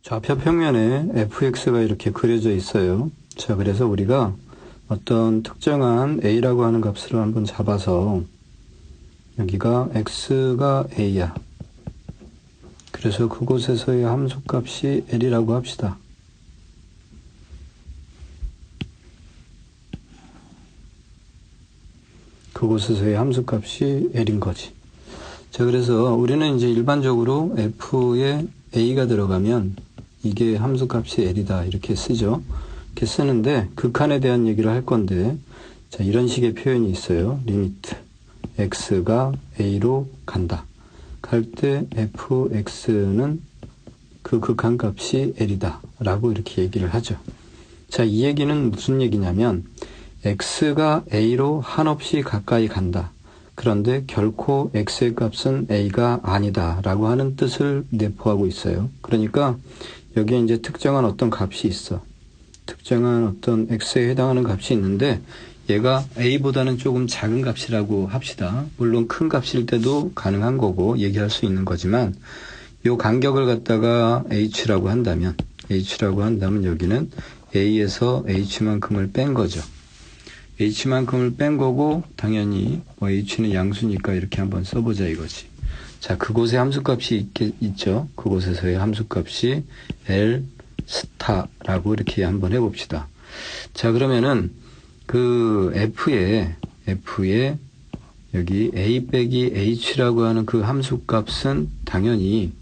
좌표 평면에 fx가 이렇게 그려져 있어요. 자, 그래서 우리가 어떤 특정한 a라고 하는 값을 한번 잡아서 여기가 x가 a야. 그래서 그곳에서의 함수값이 l이라고 합시다. 그곳에서의 함수값이 l인 거지. 자, 그래서 우리는 이제 일반적으로 f에 a가 들어가면 이게 함수값이 l이다 이렇게 쓰죠. 이렇게 쓰는데 극한에 대한 얘기를 할 건데, 자, 이런 식의 표현이 있어요. 리미트 x가 a로 간다. 갈 때 fx는 그 극한값이 l이다 라고 이렇게 얘기를 하죠. 자, 이 얘기는 무슨 얘기냐면 x가 a로 한없이 가까이 간다. 그런데 결코 x의 값은 a가 아니다 라고 하는 뜻을 내포하고 있어요. 그러니까 여기에 이제 특정한 어떤 값이 있어. 특정한 어떤 x에 해당하는 값이 있는데 얘가 a보다는 조금 작은 값이라고 합시다. 물론 큰 값일 때도 가능한 거고 얘기할 수 있는 거지만 요 간격을 갖다가 h라고 한다면 여기는 a에서 h만큼을 뺀 거죠. h만큼을 뺀 거고 당연히 뭐 h는 양수니까 이렇게 한번 써보자 이거지. 자, 그곳에 함수값이 있죠. 그곳에서의 함수값이 L 스타라고 이렇게 한번 해봅시다. 자, 그러면은 그 F에 여기 A 빼기 H라고 하는 그 함수값은 당연히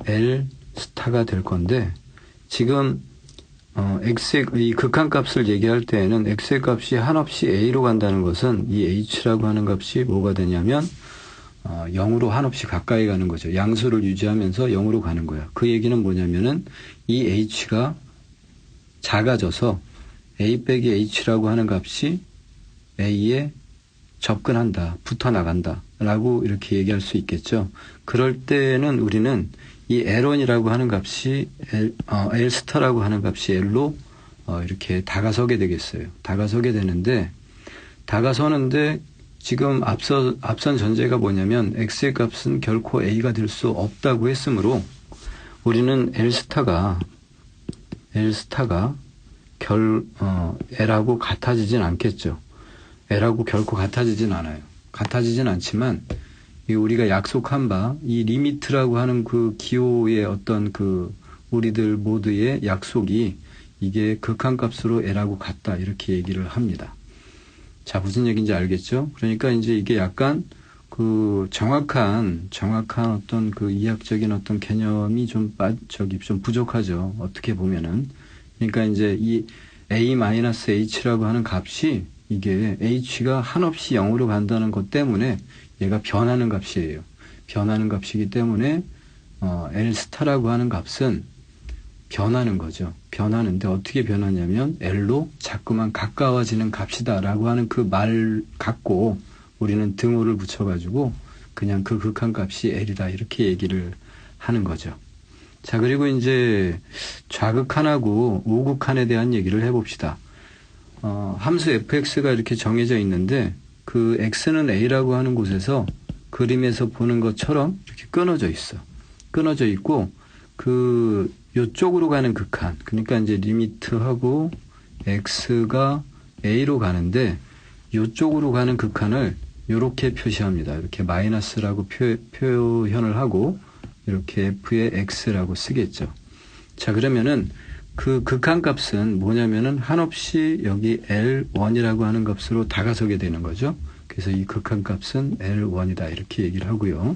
L 스타가 될 건데 지금 x의 이 극한값을 얘기할 때에는 x의 값이 한없이 a로 간다는 것은 이 h라고 하는 값이 뭐가 되냐면 0으로 한없이 가까이 가는 거죠. 양수를 유지하면서 0으로 가는 거야. 그 얘기는 뭐냐면은 이 h가 작아져서 a 빼기 h라고 하는 값이 a에 접근한다, 붙어나간다 라고 이렇게 얘기할 수 있겠죠. 그럴 때는 우리는 이 L1이라고 하는 값이 L 스타라고 하는 값이 L로 이렇게 다가서게 되겠어요. 다가서게 되는데 지금 앞선 전제가 뭐냐면 X의 값은 결코 A가 될 수 없다고 했으므로 우리는 L 스타가 L하고 같아지진 않겠죠. L하고 결코 같아지진 않아요. 같아지진 않지만 우리가 약속한 바 이 리미트라고 하는 그 기호의 어떤 그 우리들 모두의 약속이 이게 극한값으로 L하고 같다 이렇게 얘기를 합니다. 자, 무슨 얘기인지 알겠죠? 그러니까 이제 이게 약간 그 정확한 어떤 그 이학적인 어떤 개념이 좀 부족하죠. 어떻게 보면은. 그러니까 이제 이 A-H라고 하는 값이 이게 H가 한없이 0으로 간다는 것 때문에 얘가 변하는 값이에요. 변하는 값이기 때문에 L 스타라고 하는 값은 변하는 거죠. 변하는데 어떻게 변하냐면 L로 자꾸만 가까워지는 값이다 라고 하는 그 말 갖고 우리는 등호를 붙여가지고 그냥 그 극한값이 L이다 이렇게 얘기를 하는 거죠. 자, 그리고 이제 좌극한하고 우극한에 대한 얘기를 해봅시다. 함수 fx가 이렇게 정해져 있는데 그 x는 a라고 하는 곳에서 그림에서 보는 것처럼 이렇게 끊어져 있어. 끊어져 있고 그 요쪽으로 가는 극한, 그러니까 이제 리미트하고 x가 a로 가는데 요쪽으로 가는 극한을 이렇게 표시합니다. 이렇게 마이너스라고 표현을 하고 이렇게 f의 x라고 쓰겠죠. 자, 그러면은 그 극한값은 뭐냐면은 한없이 여기 L1이라고 하는 값으로 다가서게 되는 거죠. 그래서 이 극한값은 L1이다 이렇게 얘기를 하고요.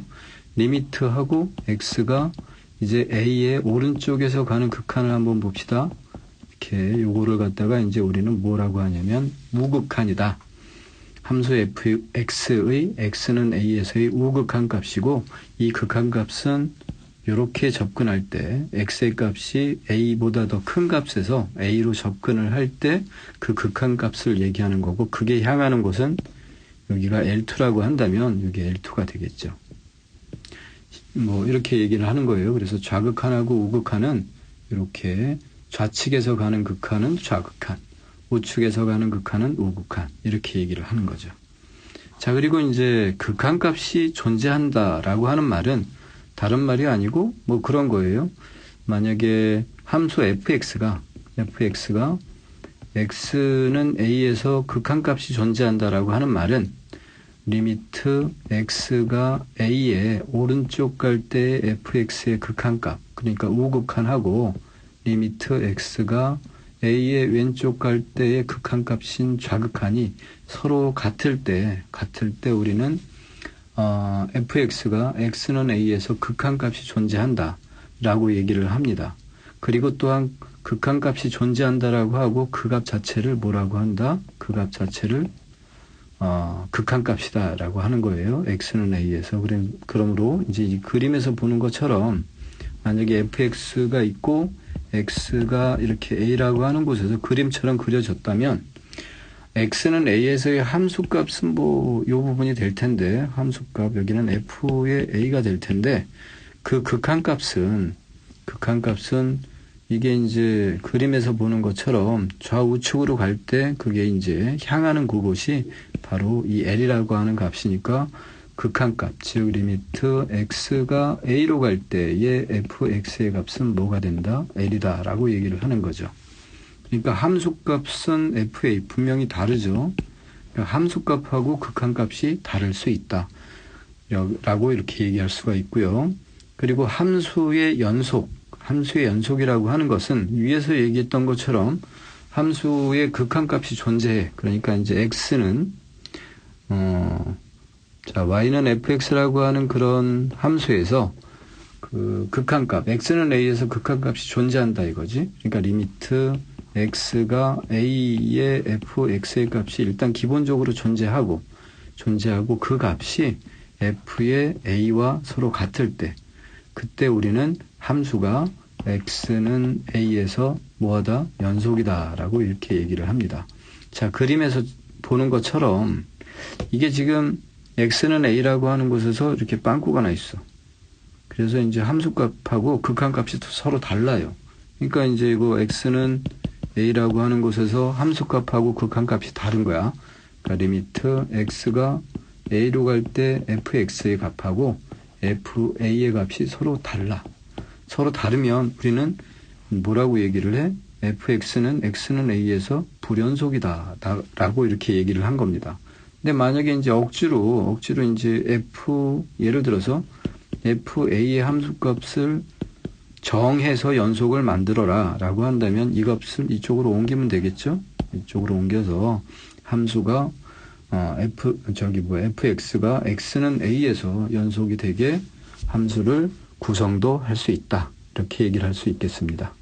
리미트하고 x가 이제 a의 오른쪽에서 가는 극한을 한번 봅시다. 이렇게 요거를 갖다가 이제 우리는 뭐라고 하냐면 우극한이다. 함수 fx의 x는 a에서의 우극한 값이고 이 극한값은 이렇게 접근할 때 x의 값이 a보다 더 큰 값에서 a로 접근을 할 때 그 극한값을 얘기하는 거고 그게 향하는 곳은 여기가 L2라고 한다면 여기 L2가 되겠죠. 뭐 이렇게 얘기를 하는 거예요. 그래서 좌극한하고 우극한은 이렇게 좌측에서 가는 극한은 좌극한, 우측에서 가는 극한은 우극한 이렇게 얘기를 하는 거죠. 자, 그리고 이제 극한값이 존재한다라고 하는 말은 다른 말이 아니고 뭐 그런 거예요. 만약에 함수 fx가 x는 a에서 극한값이 존재한다라고 하는 말은 리미트 x가 a의 오른쪽 갈 때 fx의 극한값, 그러니까 우극한하고 리미트 x가 a의 왼쪽 갈 때의 극한값인 좌극한이 서로 같을 때 우리는 fx가 x는 a에서 극한값이 존재한다 라고 얘기를 합니다. 그리고 또한 극한값이 존재한다라고 하고 그 값 자체를 뭐라고 한다? 그 값 자체를 극한값이다 라고 하는 거예요. x는 a에서. 그러므로 이제 이 그림에서 보는 것처럼 만약에 fx가 있고 x가 이렇게 a라고 하는 곳에서 그림처럼 그려졌다면 x는 a에서의 함수값은 뭐 이 부분이 될 텐데, 함수값 여기는 f의 a가 될 텐데, 그 극한값은 이게 이제 그림에서 보는 것처럼 좌우측으로 갈 때 그게 이제 향하는 그곳이 바로 이 L이라고 하는 값이니까 극한값, 즉 리미트 x가 a로 갈 때의 fx의 값은 뭐가 된다? L이다 라고 얘기를 하는 거죠. 그러니까 함수값은 fa 분명히 다르죠. 그러니까 함수값하고 극한값이 다를 수 있다 라고 이렇게 얘기할 수가 있고요. 그리고 함수의 연속이라고 하는 것은 위에서 얘기했던 것처럼 함수의 극한값이 존재해. 그러니까 이제 x는 y는 fx라고 하는 그런 함수에서 그 극한값, x는 a에서 극한값이 존재한다 이거지. 그러니까 리미트 x가 a의 fx의 값이 일단 기본적으로 존재하고 그 값이 f의 a와 서로 같을 때, 그때 우리는 함수가 x는 a에서 뭐하다? 연속이다 라고 이렇게 얘기를 합니다. 자, 그림에서 보는 것처럼 이게 지금 x는 a라고 하는 곳에서 이렇게 빵꾸가 나 있어. 그래서 이제 함수값하고 극한값이 서로 달라요. 그러니까 이제 이거 x는 a라고 하는 곳에서 함수값하고 극한값이 다른 거야. 그러니까 리미트 x가 a로 갈 때 fx의 값하고 fa의 값이 서로 달라. 서로 다르면 우리는 뭐라고 얘기를 해? x는 a에서 불연속이다 라고 이렇게 얘기를 한 겁니다. 근데 만약에 이제 억지로 이제 예를 들어서 fa의 함수값을 정해서 연속을 만들어라 라고 한다면 이 값을 이쪽으로 옮기면 되겠죠? 이쪽으로 옮겨서 함수가 fx가 x는 a에서 연속이 되게 함수를 구성도 할 수 있다. 이렇게 얘기를 할 수 있겠습니다.